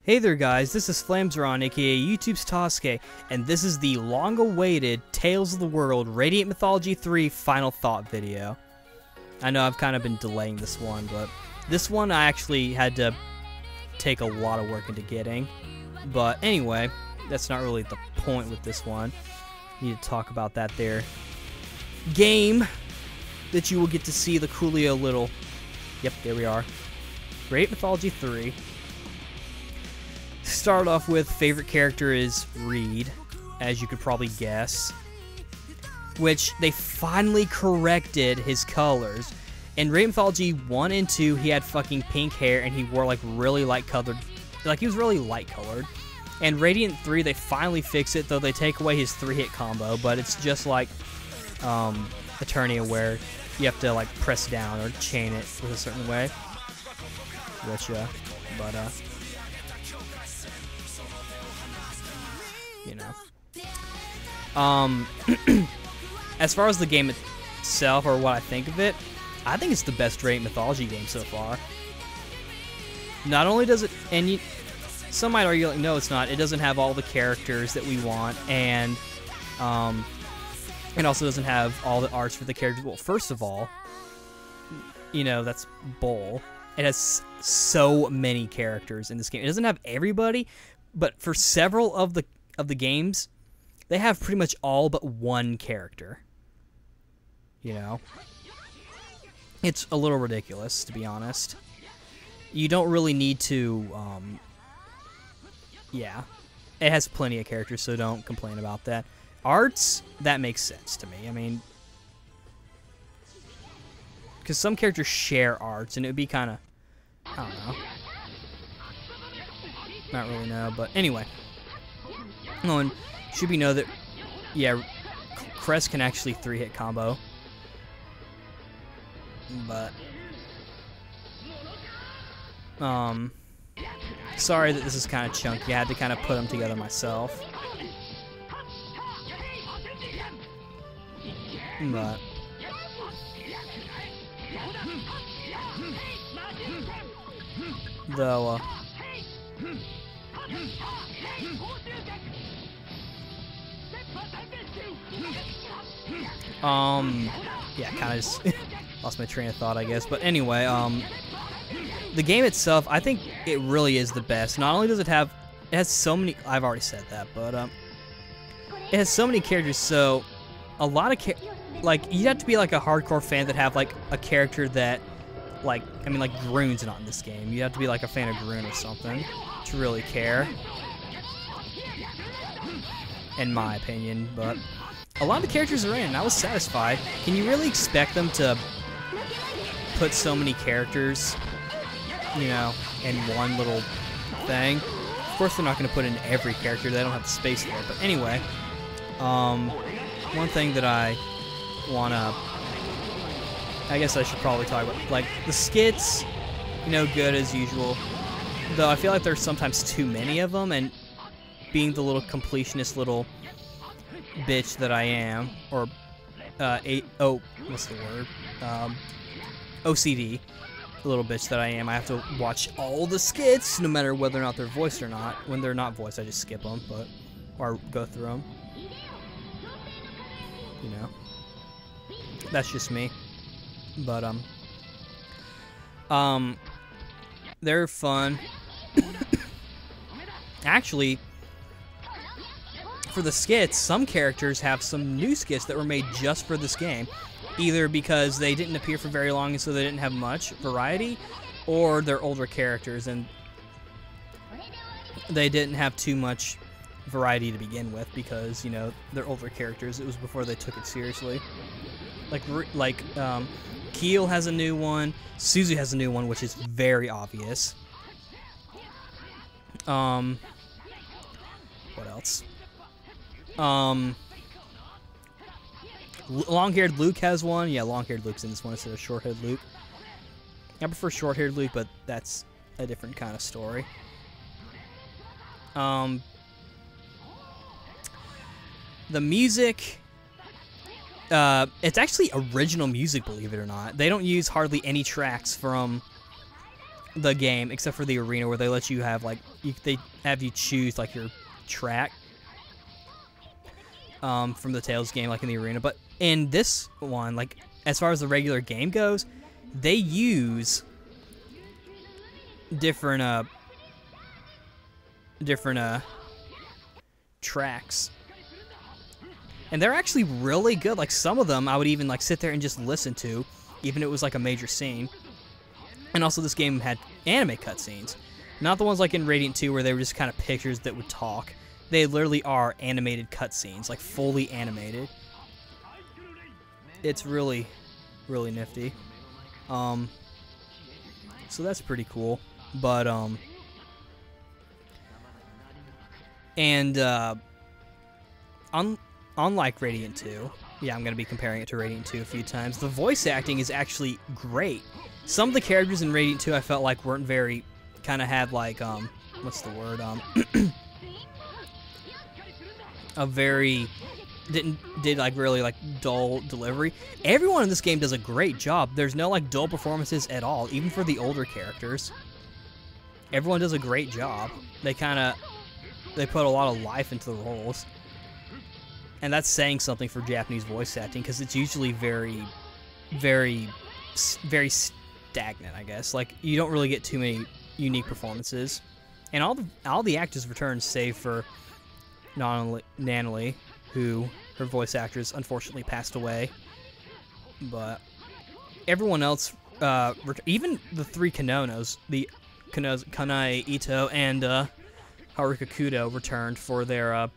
Hey there guys, this is ReverandRyo, aka YouTube's Tosuke, and this is the long-awaited Tales of the World Radiant Mythology 3 Final Thought video. I know I've kind of been delaying this one, but this one I actually had to take a lot of work into getting. But anyway, that's not really the point with this one. Need to talk about that there game that you will get to see the coolio little... Yep, there we are. Radiant Mythology 3. Start off with favorite character is Reed, as you could probably guess, which they finally corrected his colors. In Radiant Mythology 1 and 2, he had fucking pink hair and he wore like really light colored, he was really light colored. And Radiant 3, they finally fix it, though they take away his 3-hit combo, but it's just like Eternia, where you have to like press down or chain it with a certain way. Which, you know. As far as the game itself, or what I think of it, I think it's the best Radiant Mythology game so far. Not only does it, and some might argue like, no, it's not. It doesn't have all the characters that we want, and it also doesn't have all the arts for the characters. Well, first of all, you know, that's bull. It has so many characters in this game. It doesn't have everybody, but for several of the games, they have pretty much all but one character. You know? It's a little ridiculous, to be honest. You don't really need to, yeah. It has plenty of characters, so don't complain about that. Arts, that makes sense to me. I mean, because some characters share arts, and it would be kind of, I don't know. Not really know, but anyway. Oh, and should we know that, yeah, Crest can actually 3-hit combo. But, sorry that this is kind of chunky. I had to kind of put them together myself. But, though, yeah, kind of just lost my train of thought, I guess. But anyway, the game itself, I think it really is the best. Not only does it have, it has so many, I've already said that, but, it has so many characters, so a lot of, like, you'd have to be, like, a hardcore fan that have, like, a character that, like, I mean, like, Groon's not in this game. You have to be, like, a fan of Groon or something to really care, in my opinion, but a lot of the characters are in, and I was satisfied. Can you really expect them to put so many characters, you know, in one little thing? Of course they're not going to put in every character. They don't have the space for it. But anyway, one thing that I want to, I guess I should probably talk about, like, the skits, you know, good as usual. Though I feel like there's sometimes too many of them, and being the little completionist little bitch that I am, or what's the word? OCD, the little bitch that I am, I have to watch all the skits, no matter whether or not they're voiced or not. When they're not voiced, I just skip them, but or go through them. You know, that's just me. But they're fun. Actually, for the skits, some characters have some new skits that were made just for this game, either because they didn't appear for very long and so they didn't have much variety, or they're older characters and they didn't have too much variety to begin with because, you know, they're older characters. It was before they took it seriously. Like Keel has a new one, Suzu has a new one, which is very obvious. What else? Long-haired Luke has one. Yeah, long-haired Luke's in this one instead of short-haired Luke. I prefer short-haired Luke, but that's a different kind of story. The music, it's actually original music, believe it or not. They don't use hardly any tracks from the game, except for the arena where they let you have like they have you choose like your track from the Tales game, like in the arena. But in this one, like as far as the regular game goes, they use different tracks, and they're actually really good. Like some of them I would even like sit there and just listen to, even if it was like a major scene. And also this game had anime cutscenes, not the ones like in Radiant 2 where they were just kind of pictures that would talk. They literally are animated cutscenes, like fully animated. It's really, really nifty. So that's pretty cool. But unlike Radiant 2, yeah, I'm gonna be comparing it to Radiant 2 a few times. The voice acting is actually great. Some of the characters in Radiant 2 I felt like weren't very, kind of had like what's the word, a very did like really like dull delivery. Everyone in this game does a great job. There's no like dull performances at all, even for the older characters. Everyone does a great job. They put a lot of life into the roles, and that's saying something for Japanese voice acting, because it's usually very, very, very stagnant, I guess. Like you don't really get too many unique performances, and all the actors returned save for Nanalie, who her voice actress unfortunately passed away. But everyone else, even the three Kanonos, the Kanae Ito and Haruka Kudo returned for their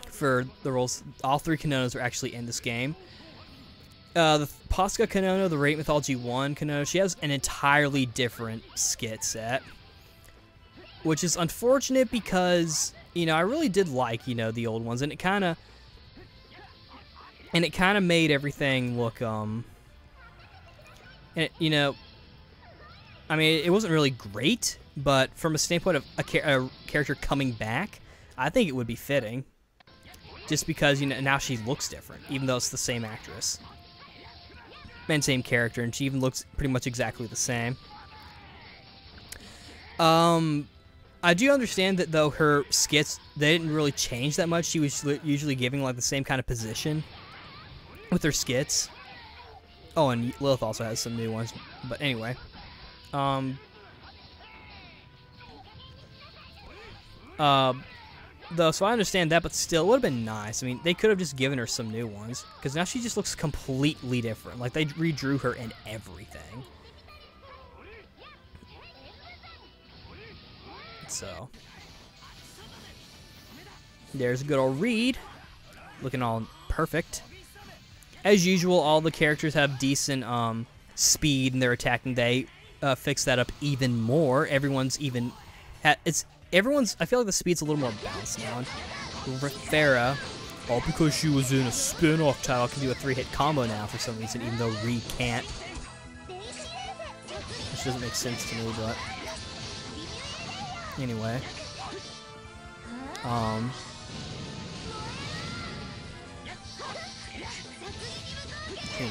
for the roles. All three Kanonos are actually in this game. The Posca Kanono, the Radiant Mythology 1 Kanono, she has an entirely different skit set, which is unfortunate because, you know, I really did like, you know, the old ones, and it kind of made everything look, and it, you know, I mean, it wasn't really great, but from a standpoint of a character coming back, I think it would be fitting, just because, you know, now she looks different, even though it's the same actress and same character, and she even looks pretty much exactly the same. I do understand that, though, her skits, they didn't really change that much. She was usually giving, like, the same kind of position with her skits. Oh, and Lilith also has some new ones. But anyway. Though, so I understand that, but still, it would have been nice. I mean, they could have just given her some new ones, because now she just looks completely different. Like, they redrew her in everything. So, there's a good old Reed, looking all perfect. As usual, all the characters have decent speed in their attacking. They fix that up even more. Everyone's even, I feel like the speed's a little more balanced now. Farah, all because she was in a spin-off title, can do a 3-hit combo now for some reason, even though Reed can't. Which doesn't make sense to me, but anyway. You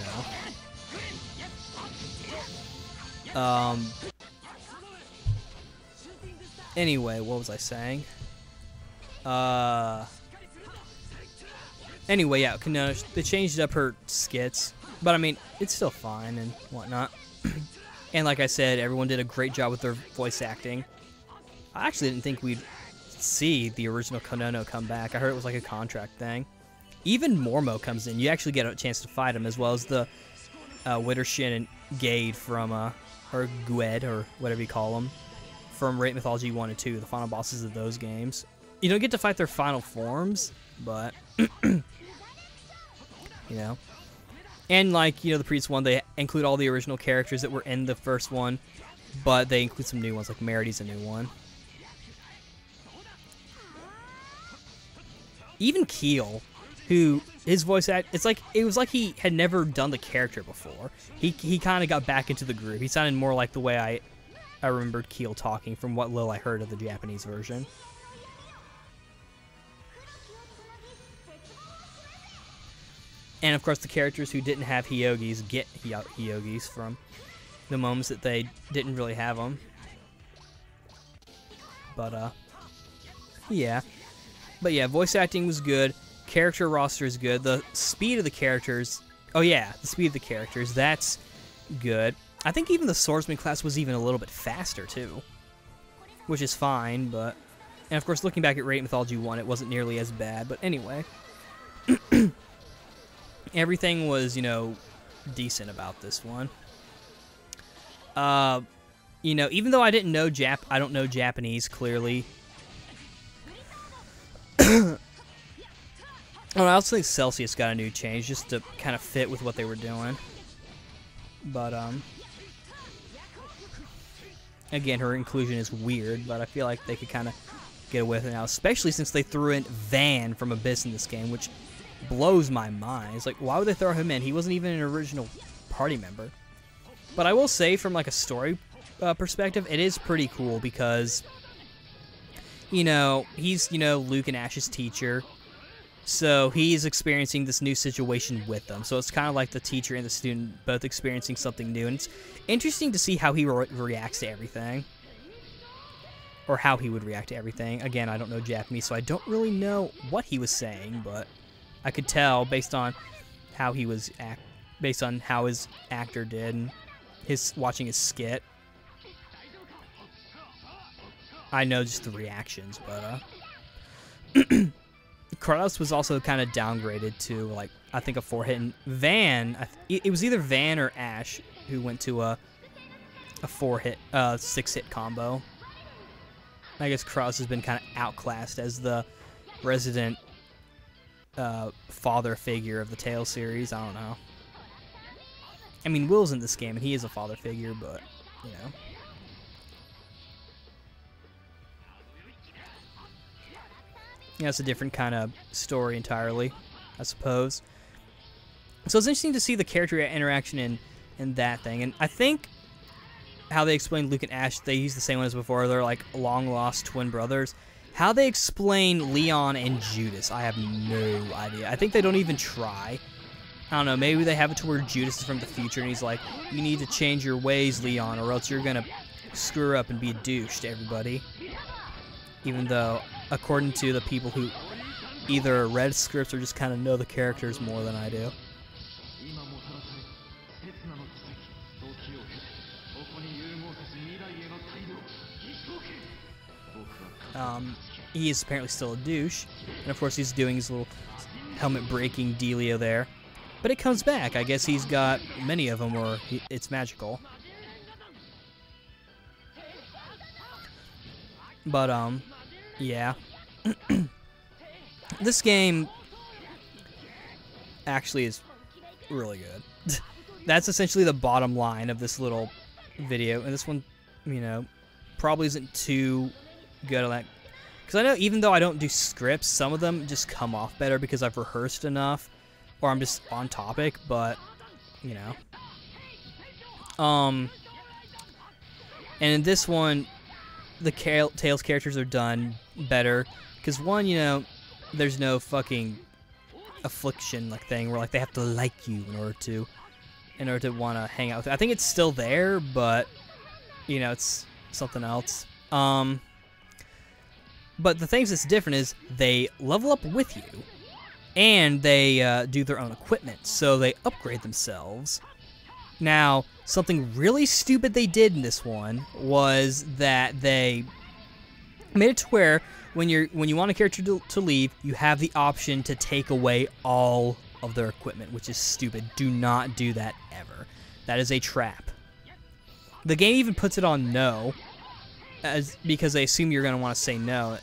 know. Anyway, what was I saying? Anyway, yeah, they changed up her skits, but I mean, it's still fine and whatnot. And like I said, everyone did a great job with their voice acting. I actually didn't think we'd see the original Konono come back. I heard it was like a contract thing. Even Mormo comes in. You actually get a chance to fight him, as well as the Wittershin and Gade from, or Gued, or whatever you call them, from Radiant Mythology 1 and 2, the final bosses of those games. You don't get to fight their final forms, but, you know. And like, you know, the previous one, they include all the original characters that were in the first one, but they include some new ones, like Merity's a new one. Even Keel, who his voice act, it was like he had never done the character before. He kind of got back into the groove. He sounded more like the way I remembered Keel talking from what little I heard of the Japanese version. And of course, the characters who didn't have Hyogis get Hyogis from the moments that they didn't really have them. But, yeah. But yeah, voice acting was good. Character roster is good. The speed of the characters... Oh yeah, the speed of the characters, that's good. I think even the swordsman class was even a little bit faster, too. Which is fine, but... And of course, looking back at Radiant Mythology 1, it wasn't nearly as bad. But anyway. Everything was, you know, decent about this one. You know, even though I didn't know I don't know Japanese, clearly. I also think Celsius got a new change just to kind of fit with what they were doing. But, again, her inclusion is weird, but I feel like they could kind of get away with it now, especially since they threw in Van from Abyss in this game, which blows my mind. It's like, why would they throw him in? He wasn't even an original party member. But I will say, from like a story perspective, it is pretty cool because, you know, he's, you know, Luke and Ash's teacher. So he's experiencing this new situation with them. So it's kind of like the teacher and the student both experiencing something new. And it's interesting to see how he reacts to everything. Or how he would react to everything. Again, I don't know Japanese, so I don't really know what he was saying, but I could tell based on how he was based on how his actor did and watching his skit. I know just the reactions, but Kratos was also kind of downgraded to, like, I think a 4-hit. And Van, it was either Van or Ash who went to a 4-hit, 6-hit combo. I guess Kratos has been kind of outclassed as the resident father figure of the Tales series. I don't know. I mean, Will's in this game, and he is a father figure, but, you know. Yeah, it's a different kind of story entirely, I suppose. So it's interesting to see the character interaction in that thing. And I think how they explain Luke and Ash, they use the same one as before. They're like long-lost twin brothers. How they explain Leon and Judas, I have no idea. I think they don't even try. I don't know, maybe they have it to where Judas is from the future, and he's like, you need to change your ways, Leon, or else you're going to screw up and be a douche to everybody. Even though, according to the people who either read scripts or just kind of know the characters more than I do. He is apparently still a douche, and of course he's doing his little helmet-breaking dealio there. But it comes back. I guess he's got many of them, or it's magical. But, yeah. This game actually is really good. That's essentially the bottom line of this little video. And this one, you know, probably isn't too good on that. Because I know even though I don't do scripts, some of them just come off better because I've rehearsed enough. Or I'm just on topic, but, you know. And in this one, the Tales characters are done better. Because one, you know, there's no fucking affliction like thing where like they have to like you in order to want to hang out with you. I think it's still there, but, you know, it's something else. But the things that's different is they level up with you. And they do their own equipment, so they upgrade themselves. Now, something really stupid they did in this one was that they made it to where when you want a character to leave, you have the option to take away all of their equipment, which is stupid. Do not do that ever. That is a trap. The game even puts it on no, because they assume you're going to want to say no,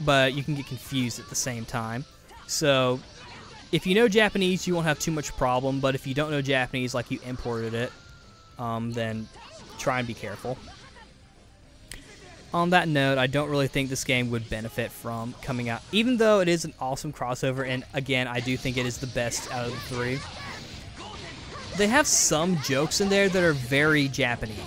but you can get confused at the same time. So, if you know Japanese, you won't have too much problem, but if you don't know Japanese, like you imported it, then try and be careful. On that note, I don't really think this game would benefit from coming out, even though it is an awesome crossover, and again, I do think it is the best out of the three. They have some jokes in there that are very Japanese.